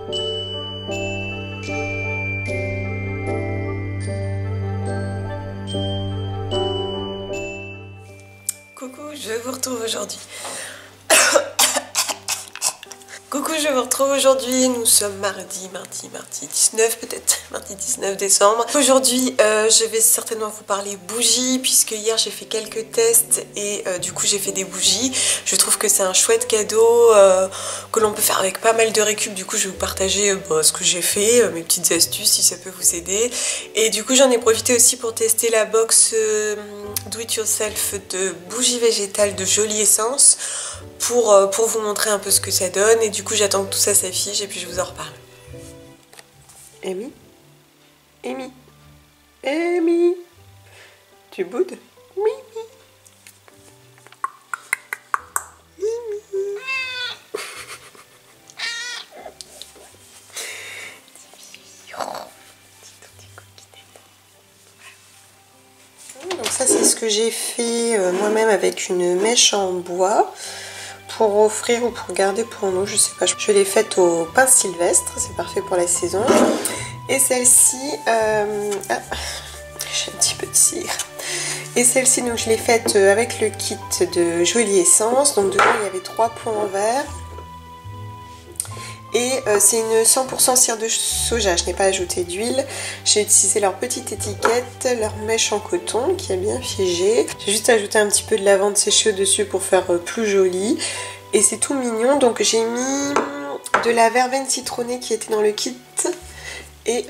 Coucou, je vous retrouve aujourd'hui. Coucou, je vous retrouve aujourd'hui, nous sommes mardi 19 peut-être, mardi 19 décembre. Aujourd'hui, je vais certainement vous parler bougies, puisque hier j'ai fait quelques tests et du coup j'ai fait des bougies. Je trouve que c'est un chouette cadeau que l'on peut faire avec pas mal de récup. Du coup je vais vous partager ce que j'ai fait, mes petites astuces si ça peut vous aider. Et du coup j'en ai profité aussi pour tester la box Do It Yourself de bougies végétales de Jolie Essence. Pour vous montrer un peu ce que ça donne, et du coup j'attends que tout ça s'affiche et puis je vous en reparle. Amy, tu boudes? Mimi. Donc ça c'est ce que j'ai fait moi-même avec une mèche en bois. Pour offrir ou pour garder pour nous, je sais pas, je l'ai faite au pain sylvestre, c'est parfait pour la saison. Et celle-ci, j'ai un petit peu de cire. Et celle-ci, donc je l'ai faite avec le kit de Jolie Essence. Donc dedans il y avait 3 pots en verre. Et c'est une 100% cire de soja, je n'ai pas ajouté d'huile. J'ai utilisé leur petite étiquette, leur mèche en coton qui a bien figé. J'ai juste ajouté un petit peu de lavande séchée dessus pour faire plus joli. Et c'est tout mignon, donc j'ai mis de la verveine citronnée qui était dans le kit. Et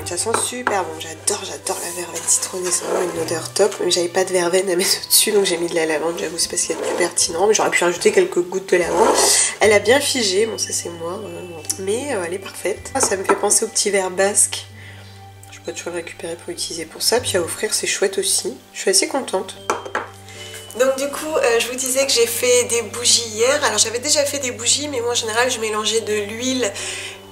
ça sent super bon, j'adore la verveine citronnée, c'est vraiment une odeur top. Mais j'avais pas de verveine à mettre dessus, donc j'ai mis de la lavande, j'avoue c'est parce qu'il y a de plus pertinent. Mais j'aurais pu rajouter quelques gouttes de lavande. Elle a bien figé, bon ça c'est moi, mais elle est parfaite. Ça me fait penser au petit verre basque. Je peux toujours le récupérer pour l'utiliser pour ça, puis à offrir c'est chouette aussi. Je suis assez contente. Donc du coup, je vous disais que j'ai fait des bougies hier. Alors j'avais déjà fait des bougies, mais moi en général je mélangeais de l'huile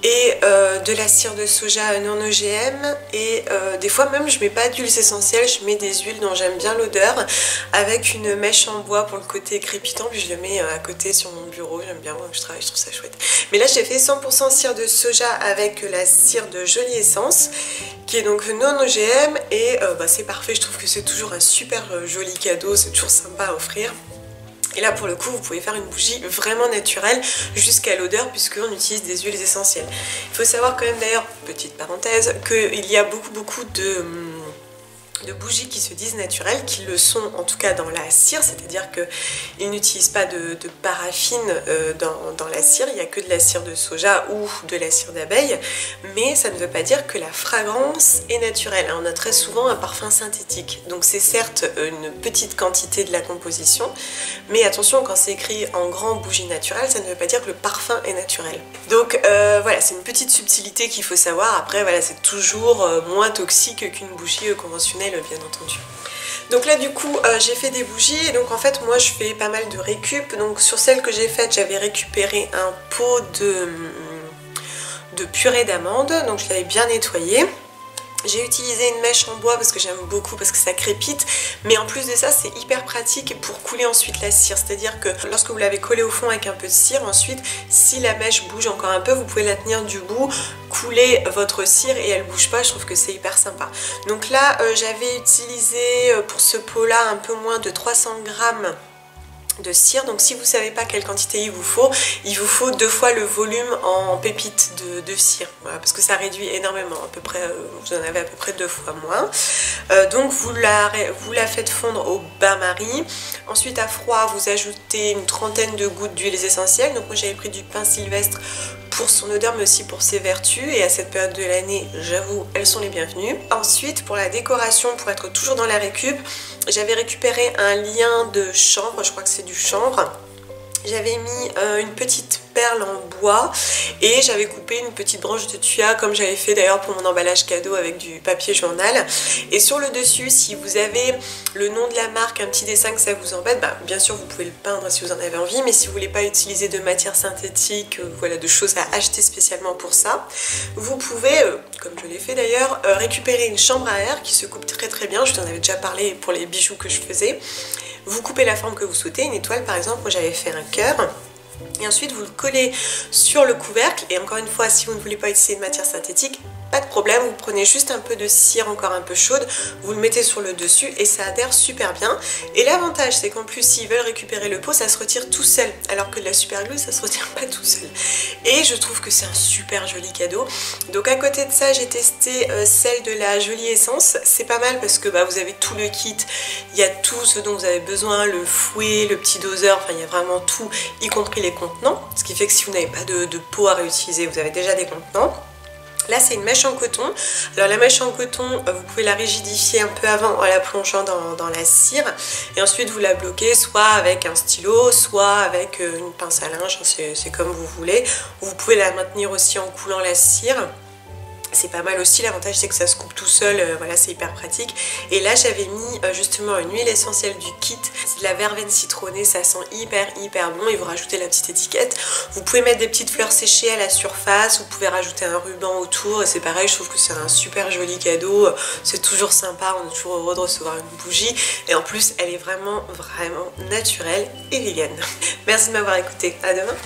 et de la cire de soja non OGM, et des fois même je mets pas d'huiles essentielles, je mets des huiles dont j'aime bien l'odeur, avec une mèche en bois pour le côté crépitant, puis je le mets à côté sur mon bureau. J'aime bien, moi je travaille, je trouve ça chouette. Mais là j'ai fait 100% cire de soja avec la cire de Jolie Essence, qui est donc non OGM, et c'est parfait. Je trouve que c'est toujours un super joli cadeau, c'est toujours sympa à offrir. Et là pour le coup vous pouvez faire une bougie vraiment naturelle jusqu'à l'odeur, puisqu'on utilise des huiles essentielles. Il faut savoir quand même d'ailleurs, petite parenthèse, qu'il y a beaucoup de bougies qui se disent naturelles, qui le sont en tout cas dans la cire, c'est-à-dire qu'ils n'utilisent pas de paraffine dans la cire, il n'y a que de la cire de soja ou de la cire d'abeille, mais ça ne veut pas dire que la fragrance est naturelle. On a très souvent un parfum synthétique, donc c'est certes une petite quantité de la composition, mais attention, quand c'est écrit en grand bougie naturelle, ça ne veut pas dire que le parfum est naturel. Donc voilà, c'est une petite subtilité qu'il faut savoir. Après voilà, c'est toujours moins toxique qu'une bougie conventionnelle, bien entendu. Donc là du coup j'ai fait des bougies, et donc en fait moi je fais pas mal de récup. Donc sur celle que j'ai faite, j'avais récupéré un pot de purée d'amande, donc je l'avais bien nettoyé. J'ai utilisé une mèche en bois parce que j'aime beaucoup, parce que ça crépite, mais en plus de ça c'est hyper pratique pour couler ensuite la cire, c'est-à-dire que lorsque vous l'avez collée au fond avec un peu de cire, ensuite si la mèche bouge encore un peu, vous pouvez la tenir du bout, couler votre cire et elle bouge pas. Je trouve que c'est hyper sympa. Donc là j'avais utilisé pour ce pot là un peu moins de 300 grammes de cire. Donc si vous savez pas quelle quantité il vous faut 2 fois le volume en pépites de cire, voilà, parce que ça réduit énormément, à peu près vous en avez à peu près 2 fois moins. Donc vous la faites fondre au bain-marie. Ensuite à froid vous ajoutez une trentaine de gouttes d'huiles essentielles. Donc moi j'avais pris du pin sylvestre pour son odeur, mais aussi pour ses vertus, et à cette période de l'année j'avoue elles sont les bienvenues. Ensuite pour la décoration, pour être toujours dans la récup, j'avais récupéré un lien de chanvre, je crois que c'est du chanvre. J'avais mis une petite perle en bois, et j'avais coupé une petite branche de tuya, comme j'avais fait d'ailleurs pour mon emballage cadeau avec du papier journal. Et sur le dessus, si vous avez le nom de la marque, un petit dessin que ça vous embête, bien sûr vous pouvez le peindre si vous en avez envie, mais si vous voulez pas utiliser de matière synthétique, voilà, de choses à acheter spécialement pour ça, vous pouvez, comme je l'ai fait d'ailleurs, récupérer une chambre à air qui se coupe très bien. Je vous en avais déjà parlé pour les bijoux que je faisais. Vous coupez la forme que vous souhaitez, une étoile par exemple, moi j'avais fait un cœur. Et ensuite vous le collez sur le couvercle, et encore une fois si vous ne voulez pas utiliser de matière synthétique, pas de problème, vous prenez juste un peu de cire encore un peu chaude, vous le mettez sur le dessus et ça adhère super bien. Et l'avantage c'est qu'en plus s'ils veulent récupérer le pot, ça se retire tout seul, alors que de la super glue ça se retire pas tout seul. Et je trouve que c'est un super joli cadeau. Donc à côté de ça j'ai testé celle de la Jolie Essence, c'est pas mal parce que vous avez tout le kit, il y a tout ce dont vous avez besoin, le fouet, le petit doseur, enfin il y a vraiment tout, y compris les contenants, ce qui fait que si vous n'avez pas de pot à réutiliser, vous avez déjà des contenants. Là c'est une mèche en coton. Alors la mèche en coton, vous pouvez la rigidifier un peu avant en la plongeant dans la cire. Et ensuite vous la bloquez soit avec un stylo, soit avec une pince à linge, c'est comme vous voulez. Vous pouvez la maintenir aussi en coulant la cire. C'est pas mal aussi, l'avantage c'est que ça se coupe tout seul, voilà c'est hyper pratique. Et là j'avais mis justement une huile essentielle du kit, c'est de la verveine citronnée, ça sent hyper bon et vous rajoutez la petite étiquette. Vous pouvez mettre des petites fleurs séchées à la surface, vous pouvez rajouter un ruban autour et c'est pareil, je trouve que c'est un super joli cadeau, c'est toujours sympa, on est toujours heureux de recevoir une bougie et en plus elle est vraiment naturelle et vegan. Merci de m'avoir écouté, à demain.